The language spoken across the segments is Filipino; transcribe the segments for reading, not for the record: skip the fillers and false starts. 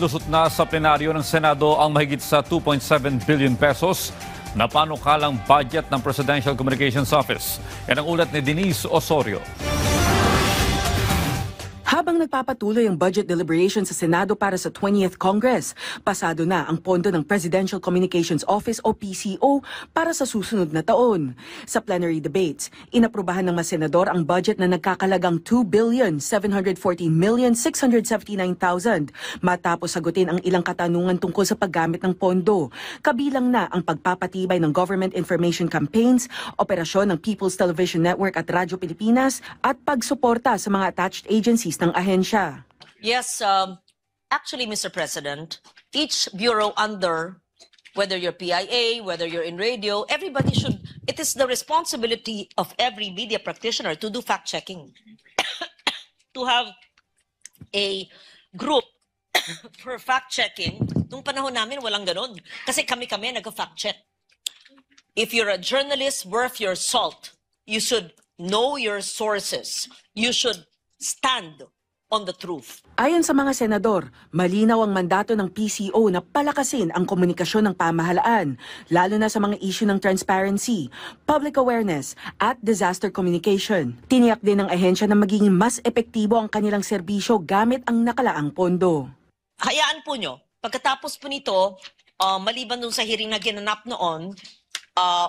Lusot na sa plenaryo ng Senado ang mahigit sa 2.7 billion pesos na panukalang budget ng Presidential Communications Office. Yan ang ulat ni Denise Osorio. Habang nagpapatuloy ang budget deliberation sa Senado para sa 20th Congress, pasado na ang pondo ng Presidential Communications Office o PCO para sa susunod na taon. Sa plenary debates, inaprubahan ng mga senador ang budget na nagkakalagang 2,714,679,000 matapos sagutin ang ilang katanungan tungkol sa paggamit ng pondo. Kabilang na ang pagpapatibay ng government information campaigns, operasyon ng People's Television Network at Radyo Pilipinas at pagsuporta sa mga attached agencies ng ahensya. Yes, actually, Mr. President, each bureau under, whether you're PIA, whether you're in radio, everybody should, it is the responsibility of every media practitioner to do fact-checking. To have a group for fact-checking. Nung panahon namin, walang ganun. Kasi kami nag-fact-check. If you're a journalist worth your salt, you should know your sources. You should stand on the truth. Ayon sa mga senador, malinaw ang mandato ng PCO na palakasin ang komunikasyon ng pamahalaan, lalo na sa mga issue ng transparency, public awareness at disaster communication. Tiniyak din ng ahensya na magiging mas epektibo ang kanilang serbisyo gamit ang nakalaang pondo. Hayaan po nyo, pagkatapos po nito, maliban dun sa hearing na ginanap noon,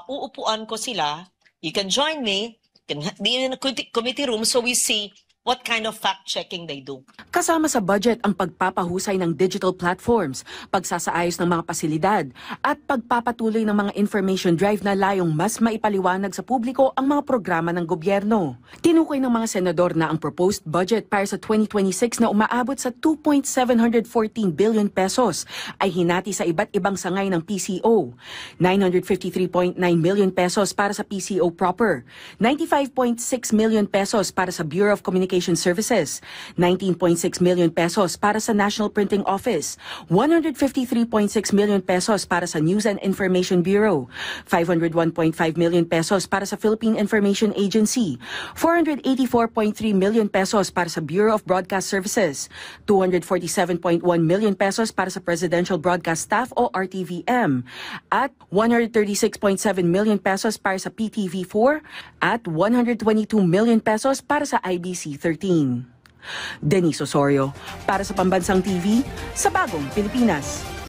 uupuan ko sila. You can join me in the committee room so we see what kind of fact-checking they do. Kasama sa budget ang pagpapahusay ng digital platforms, pagsasaayos ng mga pasilidad, at pagpapatuloy ng mga information drive na layong mas maipaliwanag sa publiko ang mga programa ng gobyerno. Tinukoy ng mga senador na ang proposed budget para sa 2026 na umaabot sa 2.714 billion pesos ay hinati sa iba't ibang sangay ng PCO. 953.9 million pesos para sa PCO proper, 95.6 million pesos para sa Bureau of Communications Services, 19.6 million pesos para sa National Printing Office, 153.6 million pesos para sa News and Information Bureau, 501.5 million pesos para sa Philippine Information Agency, 484.3 million pesos para sa Bureau of Broadcast Services, 247.1 million pesos para sa Presidential Broadcast Staff o RTVM, at 136.7 million pesos para sa PTV4 at 122 million pesos para sa IBC 13. Denise Osorio, para sa Pambansang TV, sa Bagong Pilipinas.